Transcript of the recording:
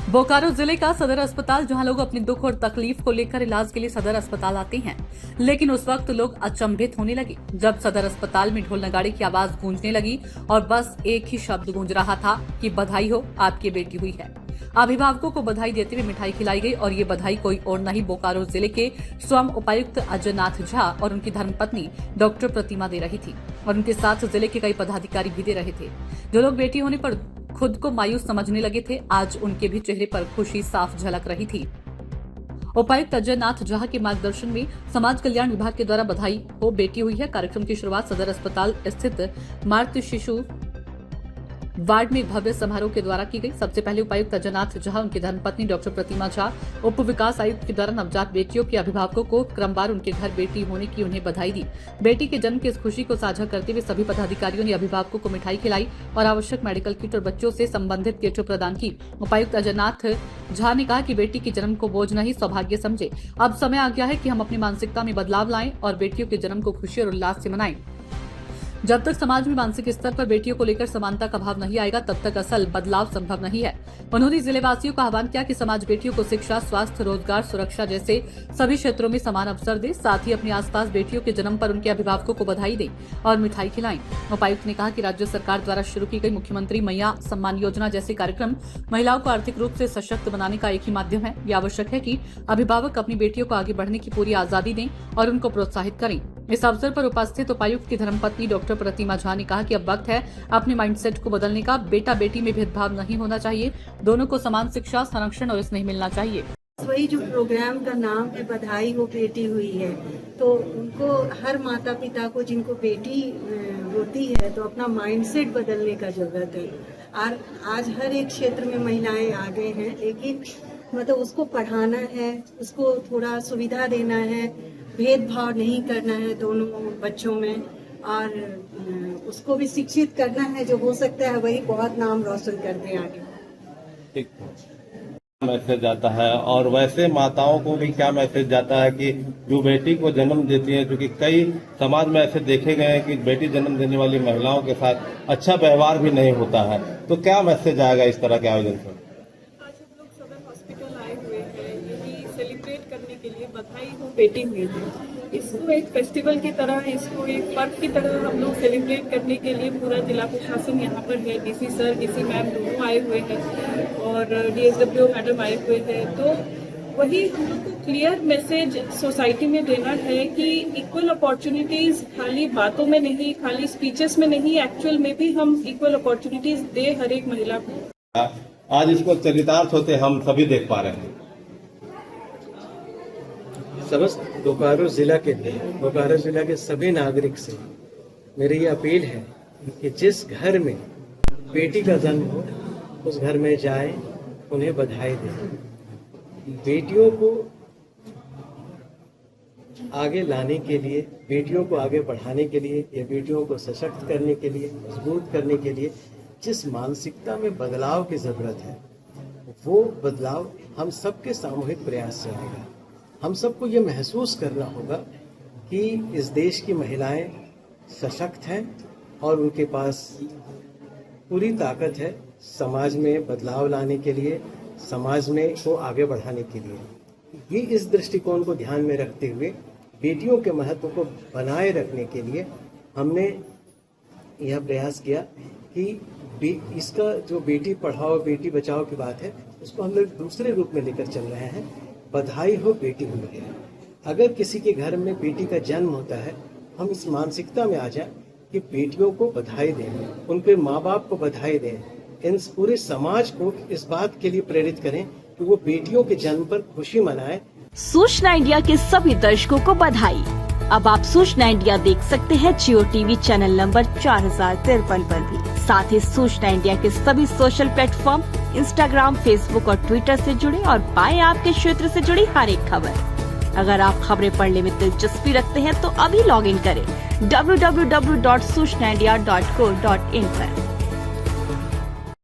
बोकारो जिले का सदर अस्पताल, जहां लोग अपनी दुख और तकलीफ को लेकर इलाज के लिए सदर अस्पताल आते हैं, लेकिन उस वक्त लोग अचंभित होने लगे जब सदर अस्पताल में ढोल नगाड़े की आवाज गूंजने लगी और बस एक ही शब्द गूंज रहा था कि बधाई हो, आपकी बेटी हुई है। अभिभावकों को बधाई देते हुए मिठाई खिलाई गई और ये बधाई कोई और नहीं, बोकारो जिले के स्वयं उपायुक्त अजय नाथ झा और उनकी धर्मपत्नी डॉक्टर प्रतिमा दे रही थी और उनके साथ जिले के कई पदाधिकारी भी दे रहे थे। जो लोग बेटी होने पर खुद को मायूस समझने लगे थे, आज उनके भी चेहरे पर खुशी साफ झलक रही थी। उपायुक्त अजय नाथ झा के मार्गदर्शन में समाज कल्याण विभाग के द्वारा बधाई हो, बेटी हुई है कार्यक्रम की शुरुआत सदर अस्पताल स्थित मातृ शिशु वार्ड में भव्य समारोह के द्वारा की गई। सबसे पहले उपायुक्त अजय नाथ झा, उनकी धर्मपत्नी डॉक्टर प्रतिमा झा, उप विकास आयुक्त के द्वारा नवजात बेटियों के अभिभावकों को क्रमवार उनके घर बेटी होने की उन्हें बधाई दी। बेटी के जन्म की इस खुशी को साझा करते हुए सभी पदाधिकारियों ने अभिभावकों को मिठाई खिलाई और आवश्यक मेडिकल किट और बच्चों से संबंधित किट प्रदान की। उपायुक्त अजय नाथ झा ने कहा कि बेटी के जन्म को बोझ नहीं, सौभाग्य समझे। अब समय आ गया है कि हम अपनी मानसिकता में बदलाव लाएं और बेटियों के जन्म को खुशी और उल्लास से मनाएं। जब तक समाज में मानसिक स्तर पर बेटियों को लेकर समानता का भाव नहीं आएगा, तब तक असल बदलाव संभव नहीं है। उन्होंने जिलेवासियों का आह्वान किया कि समाज बेटियों को शिक्षा, स्वास्थ्य, रोजगार, सुरक्षा जैसे सभी क्षेत्रों में समान अवसर दे। साथ ही अपने आसपास बेटियों के जन्म पर उनके अभिभावकों को बधाई दें और मिठाई खिलाएं। उपायुक्त ने कहा कि राज्य सरकार द्वारा शुरू की गई मुख्यमंत्री मैया सम्मान योजना जैसे कार्यक्रम महिलाओं को आर्थिक रूप से सशक्त बनाने का एक ही माध्यम है। ये आवश्यक है कि अभिभावक अपनी बेटियों को आगे बढ़ने की पूरी आजादी दें और उनको प्रोत्साहित करें। इस अवसर पर उपस्थित उपायुक्त की धर्मपत्नी डॉक्टर प्रतिमा झा ने कहा कि अब वक्त है अपने माइंडसेट को बदलने का। बेटा बेटी में भेदभाव नहीं होना चाहिए, दोनों को समान शिक्षा, संरक्षण और स्नेह मिलना चाहिए। वही जो प्रोग्राम का नाम है बधाई हो बेटी हुई है, तो उनको हर माता पिता को जिनको बेटी होती है तो अपना माइंडसेट बदलने का जरूरत है। और आज हर एक क्षेत्र में महिलाएं आगे हैं, लेकिन मतलब उसको पढ़ाना है, उसको थोड़ा सुविधा देना है, भेदभाव नहीं करना है दोनों बच्चों में, और उसको भी शिक्षित करना है। जो हो सकता है वही बहुत नाम रोशन कर दे आगे। ठीक मैसेज जाता है। और वैसे माताओं को भी क्या मैसेज जाता है कि जो बेटी को जन्म देती है, क्योंकि कई समाज में ऐसे देखे गए हैं कि बेटी जन्म देने वाली महिलाओं के साथ अच्छा व्यवहार भी नहीं होता है, तो क्या मैसेज आएगा इस तरह के आयोजन से? आज हम लोग सदर हॉस्पिटल आए हुए हैं यही सेलिब्रेट करने के लिए, बधाई हो बेटी हुई है। इसको एक फेस्टिवल की तरह, इसको एक पर्व की तरह हम लोग सेलिब्रेट करने के लिए पूरा जिला प्रशासन यहाँ पर है। डीसी सर, डीसी मैम दोनों आए हुए हैं और डीएसडब्ल्यू मैडम आए हुए हैं। तो वही हम लोग को क्लियर मैसेज सोसाइटी में देना है कि इक्वल अपॉर्चुनिटीज खाली बातों में नहीं, खाली स्पीचेस में नहीं, एक्चुअल में भी हम इक्वल अपॉर्चुनिटीज दे हर एक महिला को। आज इसको चरितार्थ होते हम सभी देख पा रहे हैं। समस्त बोकारो जिला के लिए, बोकारो जिला के सभी नागरिक से मेरी ये अपील है कि जिस घर में बेटी का जन्म हो उस घर में जाए, उन्हें बधाई दें। बेटियों को आगे लाने के लिए, बेटियों को आगे बढ़ाने के लिए, या बेटियों को सशक्त करने के लिए, मजबूत करने के लिए जिस मानसिकता में बदलाव की जरूरत है, वो बदलाव हम सबके सामूहिक प्रयास से आएगा। हम सबको ये महसूस करना होगा कि इस देश की महिलाएं सशक्त हैं और उनके पास पूरी ताकत है समाज में बदलाव लाने के लिए, समाज में को आगे बढ़ाने के लिए। ये इस दृष्टिकोण को ध्यान में रखते हुए बेटियों के महत्व को बनाए रखने के लिए हमने यह प्रयास किया कि इसका जो बेटी पढ़ाओ बेटी बचाओ की बात है, उसको हम लोग दूसरे रूप में लेकर चल रहे हैं। बधाई हो बेटी हुई है। अगर किसी के घर में बेटी का जन्म होता है, हम इस मानसिकता में आ जाए कि बेटियों को बधाई दें, उनके माँ बाप को बधाई दें, इन पूरे समाज को इस बात के लिए प्रेरित करें कि वो बेटियों के जन्म पर खुशी मनाएं। सूचना इंडिया के सभी दर्शकों को बधाई। अब आप सूचना इंडिया देख सकते हैं जियो टीवी चैनल नंबर 4053 पर भी। साथ ही सूचना इंडिया के सभी सोशल प्लेटफॉर्म इंस्टाग्राम, फेसबुक और ट्विटर से जुड़े और पाएं आपके क्षेत्र से जुड़ी हर एक खबर। अगर आप खबरें पढ़ने में दिलचस्पी रखते हैं तो अभी लॉग इन करें www.सूचनाindia.co.in पर।